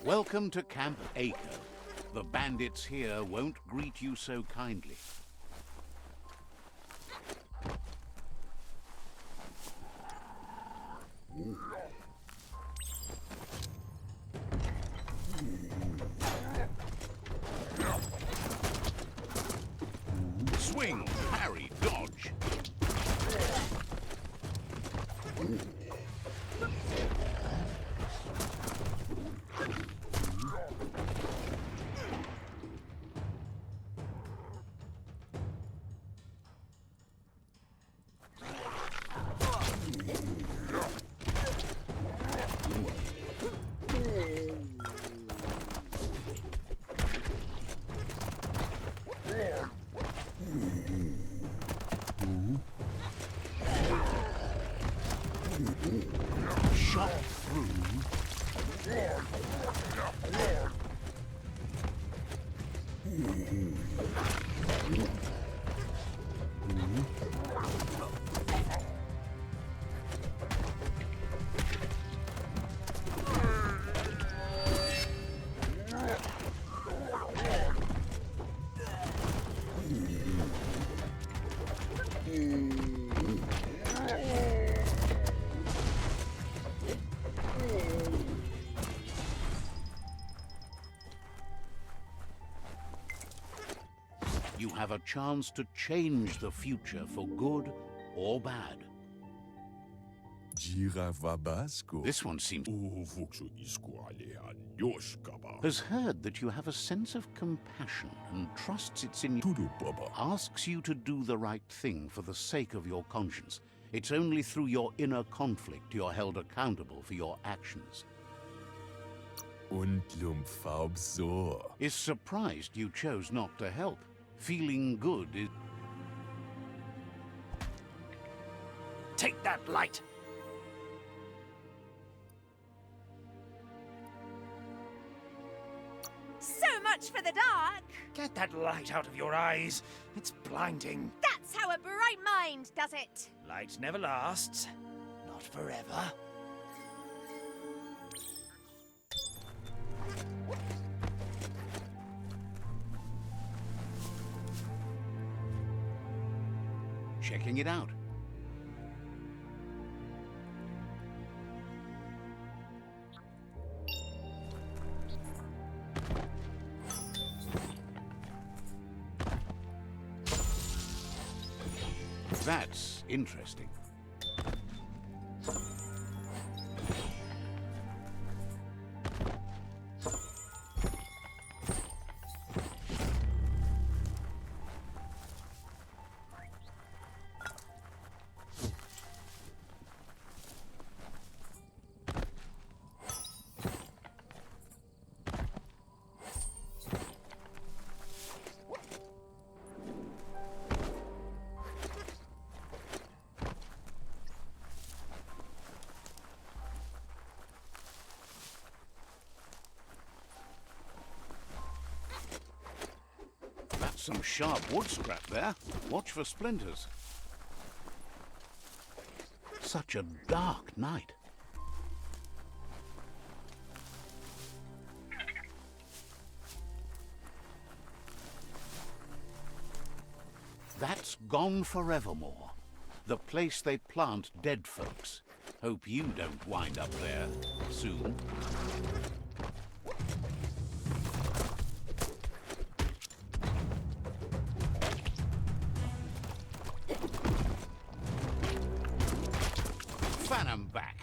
Welcome to Camp Acre. The bandits here won't greet you so kindly. Swing, parry, dodge. Shot through. You have a chance to change the future for good or bad. This one seems... has heard that you have a sense of compassion and trusts it's in you. Asks you to do the right thing for the sake of your conscience. It's only through your inner conflict you're held accountable for your actions. Is surprised you chose not to help. Feeling good is... Take that light! So much for the dark! Get that light out of your eyes. It's blinding. That's how a bright mind does it! Light never lasts. Not forever. Checking it out. That's interesting. Some sharp wood scrap there. Watch for splinters. Such a dark night. That's gone forevermore. The place they plant dead folks. Hope you don't wind up there soon. Fan back.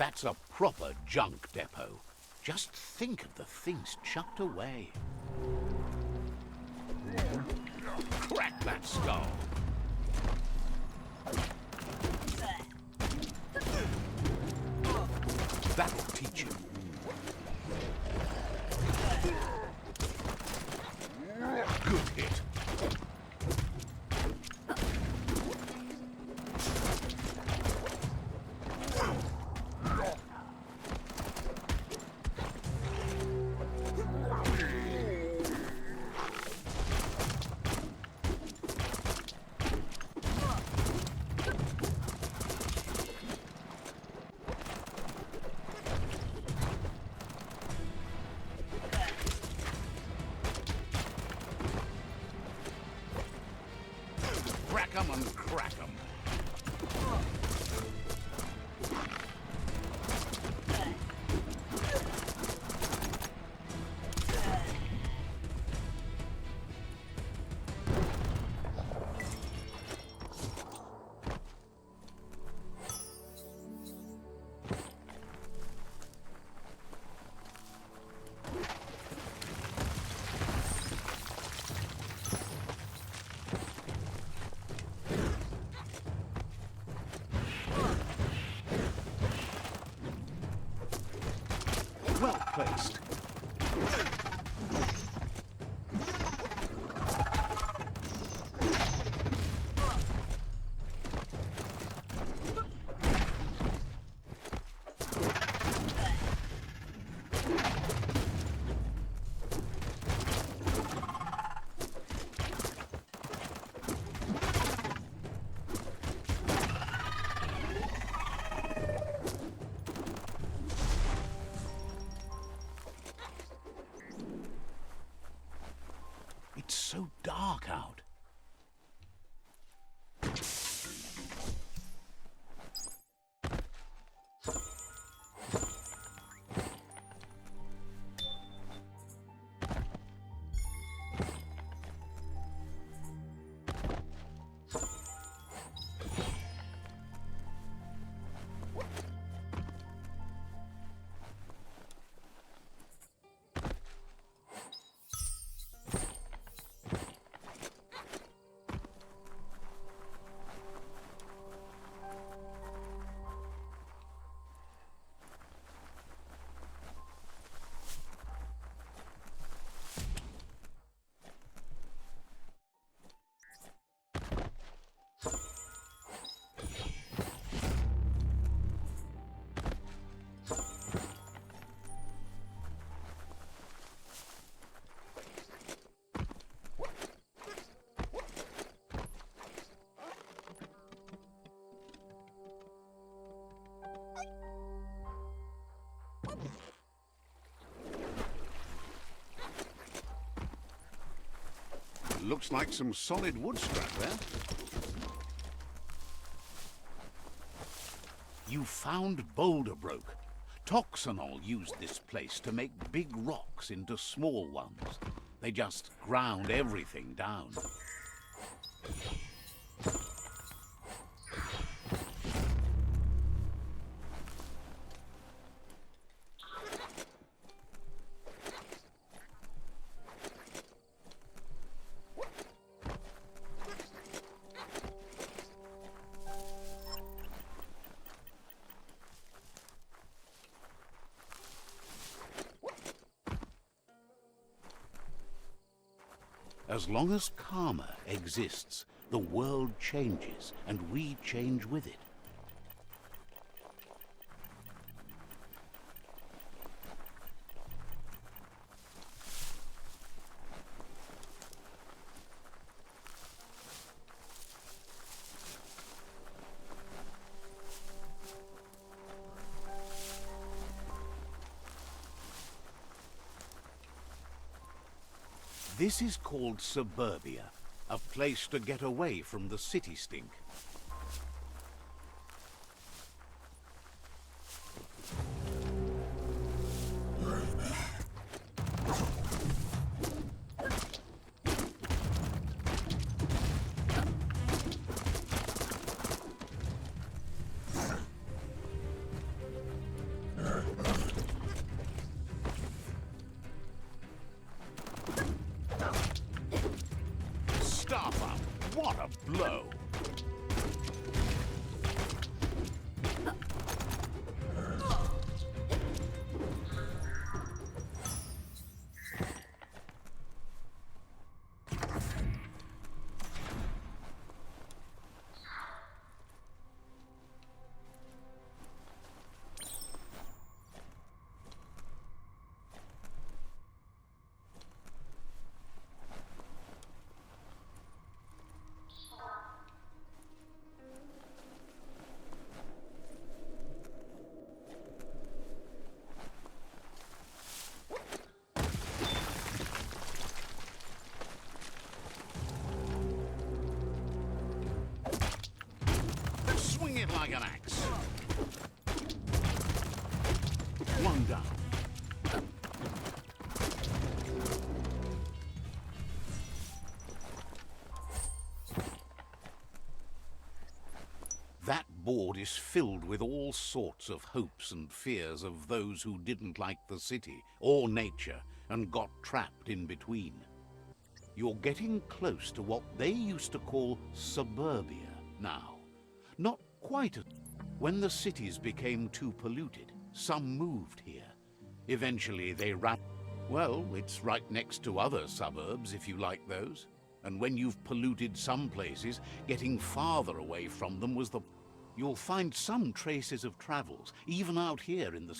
That's a proper junk depot. Just think of the things chucked away. Crack that skull. That'll teach him. Good hit. Crack 'em and crack 'em. Well placed. It's so dark out. Looks like some solid wood scrap there. You found Boulder Broke. Toxanol used this place to make big rocks into small ones. They just ground everything down. As long as karma exists, the world changes, and we change with it. This is called suburbia, a place to get away from the city stink. board is filled with all sorts of hopes and fears of those who didn't like the city or nature and got trapped in between. You're getting close to what they used to call suburbia now. Not quite. When the cities became too polluted, some moved here. Eventually they ran. Well, it's right next to other suburbs if you like those. And when you've polluted some places, getting farther away from them was the... You'll find some traces of travels, even out here in the...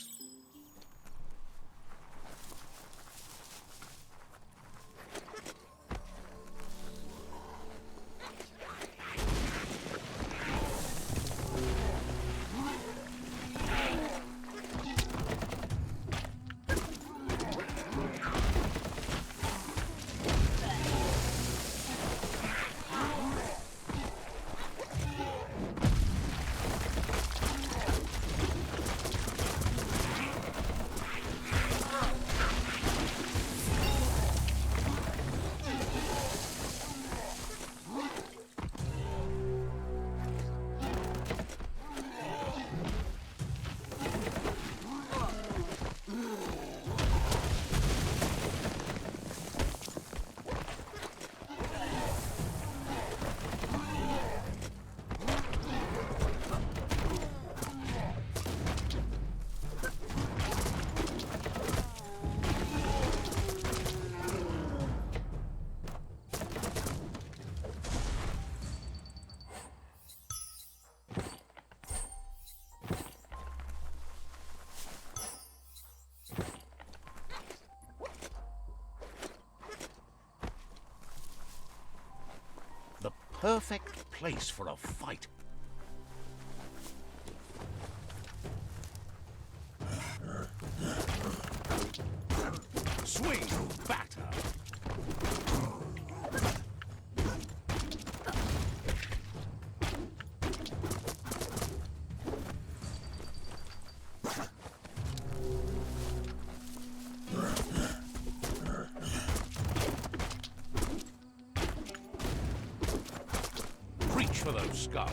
Perfect place for a fight. Swing, batter. Reach for those skulls.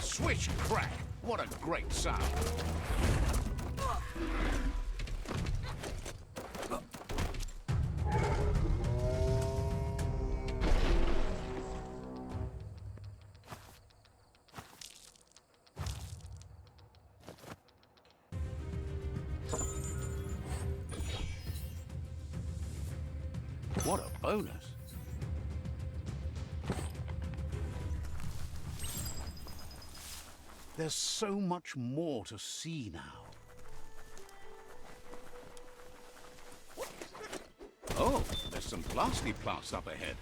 Swish and crack! What a great sound! What a bonus! There's so much more to see now. Oh, there's some plasty plants up ahead.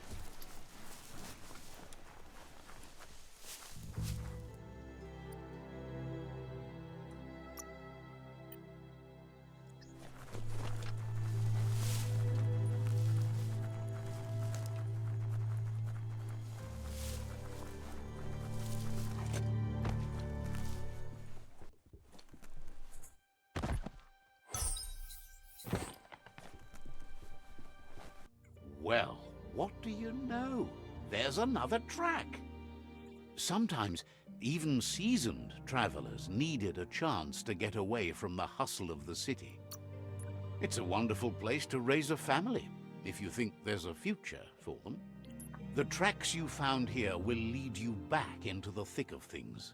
Well, what do you know? There's another track. Sometimes, even seasoned travelers needed a chance to get away from the hustle of the city. It's a wonderful place to raise a family, if you think there's a future for them. The tracks you found here will lead you back into the thick of things.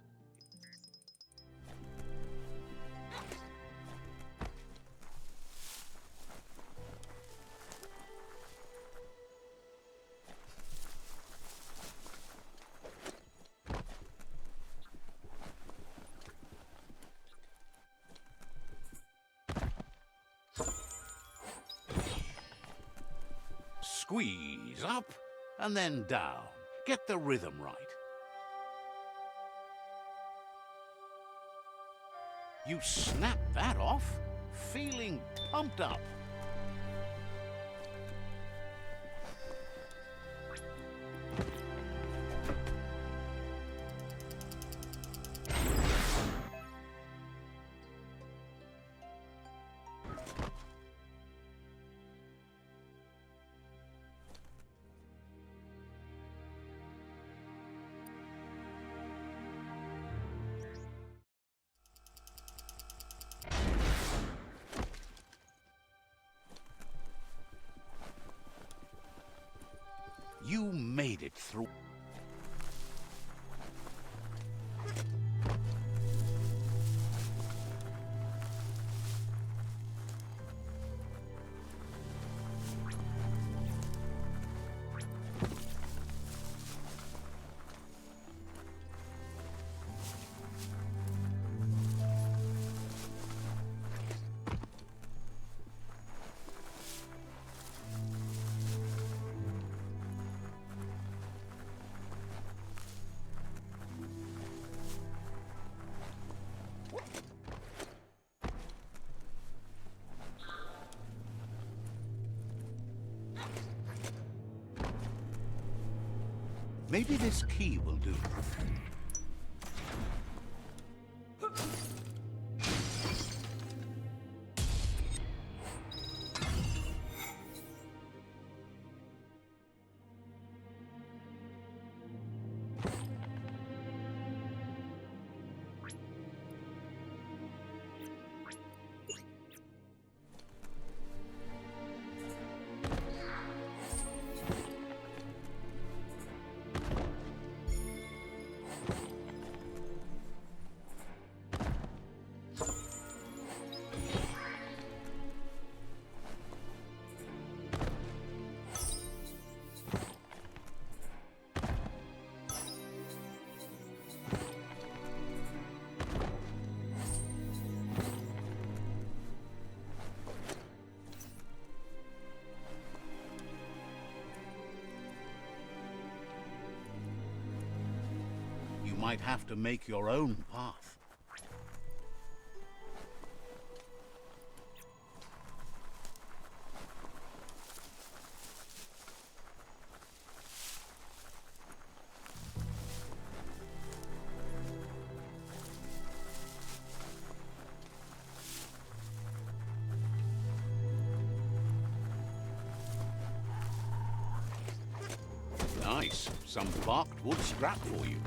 Squeeze up, and then down. Get the rhythm right. You snap that off, feeling pumped up. You made it through. Maybe this key will do. You might have to make your own path. Nice. Some barked wood scrap for you.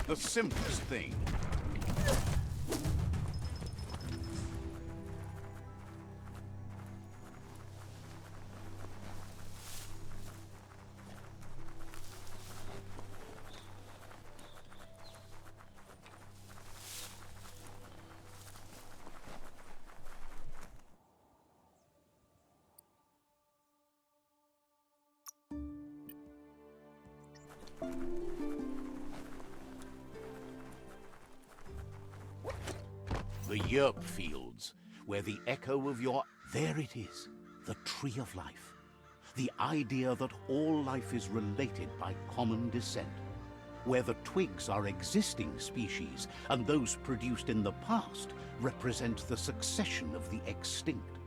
The simplest thing. The yerp fields, where the echo of your... There it is, the tree of life. The idea that all life is related by common descent, where the twigs are existing species and those produced in the past represent the succession of the extinct.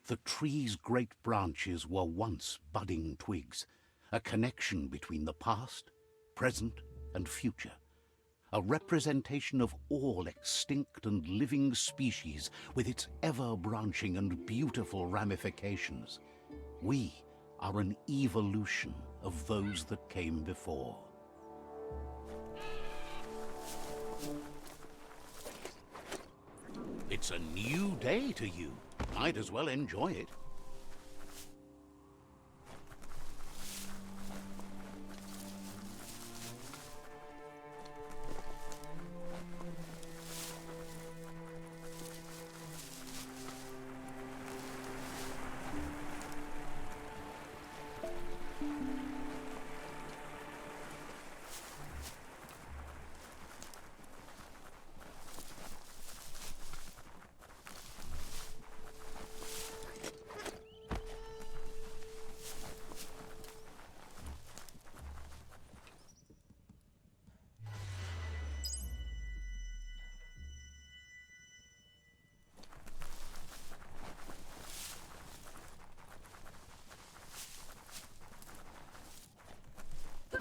The tree's great branches were once budding twigs, a connection between the past, present, and future. A representation of all extinct and living species with its ever-branching and beautiful ramifications. We are an evolution of those that came before. It's a new day to you. Might as well enjoy it.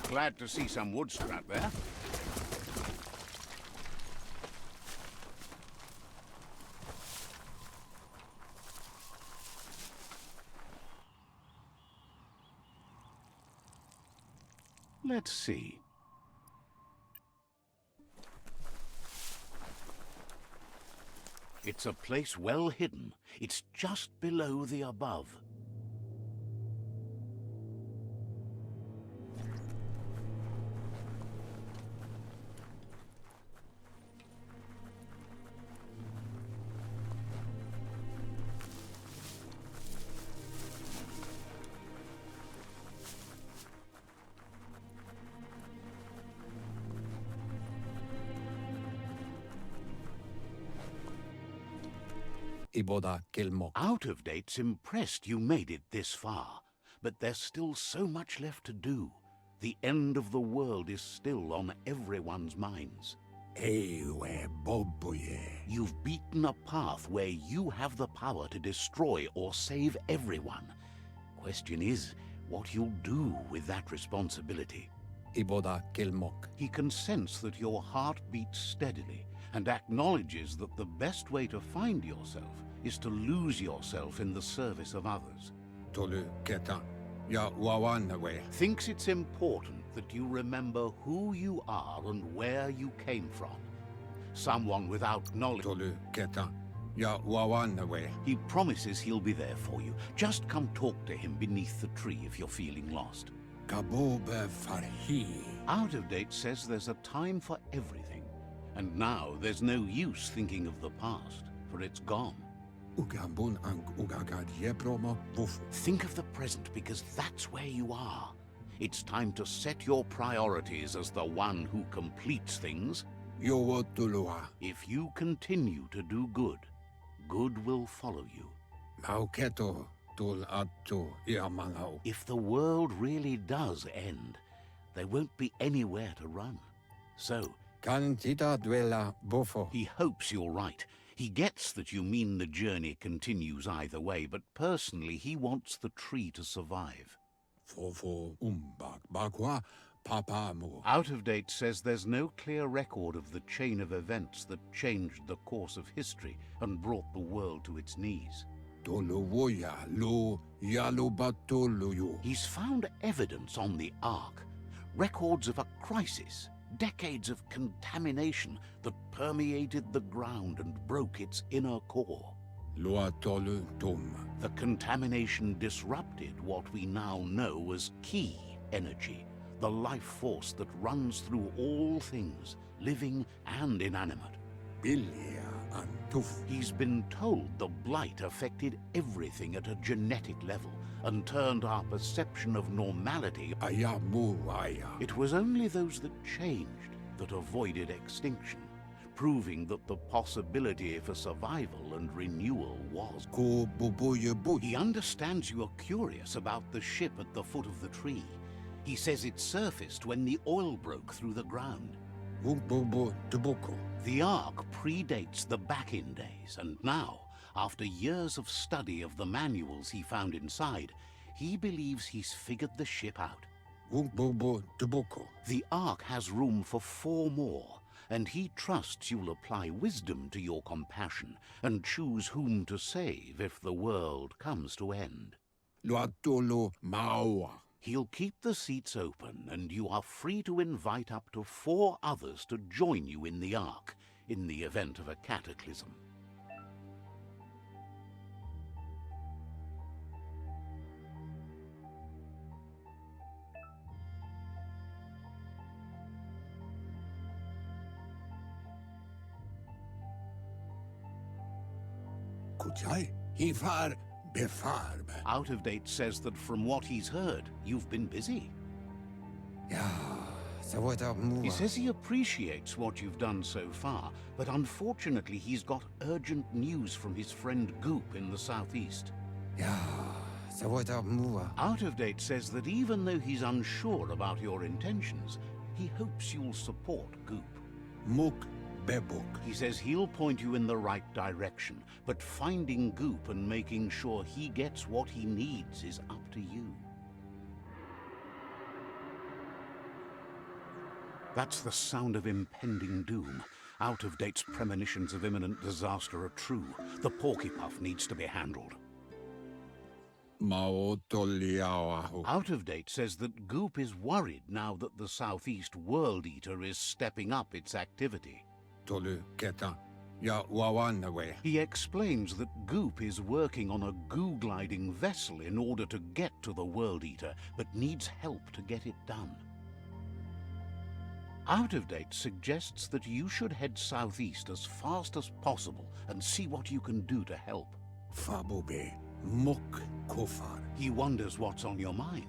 Glad to see some wood scrap there. Let's see. It's a place well hidden. It's just below the above. Out of Date's impressed you made it this far, but there's still so much left to do. The end of the world is still on everyone's minds. You've beaten a path where you have the power to destroy or save everyone. Question is, what you'll do with that responsibility. He can sense that your heart beats steadily and acknowledges that the best way to find yourself is to lose yourself in the service of others. Thinks it's important that you remember who you are and where you came from. Someone without knowledge. He promises he'll be there for you. Just come talk to him beneath the tree if you're feeling lost. Out of Date says there's a time for everything. And now there's no use thinking of the past, for it's gone. Think of the present, because that's where you are. It's time to set your priorities as the one who completes things. If you continue to do good, good will follow you. If the world really does end, there won't be anywhere to run. So, he hopes you're right. He gets that you mean the journey continues either way, but personally he wants the tree to survive. Out of Date says there's no clear record of the chain of events that changed the course of history and brought the world to its knees. He's found evidence on the Ark, records of a crisis, decades of contamination that permeated the ground and broke its inner core. The contamination disrupted what we now know as key energy, the life force that runs through all things, living and inanimate. He's been told the blight affected everything at a genetic level and turned our perception of normality. It was only those that changed that avoided extinction, proving that the possibility for survival and renewal was. He understands you are curious about the ship at the foot of the tree. He says it surfaced when the oil broke through the ground. The Ark predates the back-in days, and now, after years of study of the manuals he found inside, he believes he's figured the ship out. The Ark has room for 4 more, and he trusts you'll apply wisdom to your compassion and choose whom to save if the world comes to end. He'll keep the seats open, and you are free to invite up to 4 others to join you in the Ark, in the event of a cataclysm. Out of Date says that from what he's heard, you've been busy. He says he appreciates what you've done so far, but unfortunately he's got urgent news from his friend Goop in the southeast. Out of Date says that even though he's unsure about your intentions, he hopes you'll support Goop. He says he'll point you in the right direction, but finding Goop and making sure he gets what he needs is up to you. That's the sound of impending doom. Out of Date's premonitions of imminent disaster are true. The Porkypuff needs to be handled. Out of Date says that Goop is worried now that the Southeast World Eater is stepping up its activity. He explains that Goop is working on a goo-gliding vessel in order to get to the World Eater, but needs help to get it done. Out of Date suggests that you should head southeast as fast as possible and see what you can do to help. He wonders what's on your mind.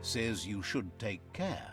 Says you should take care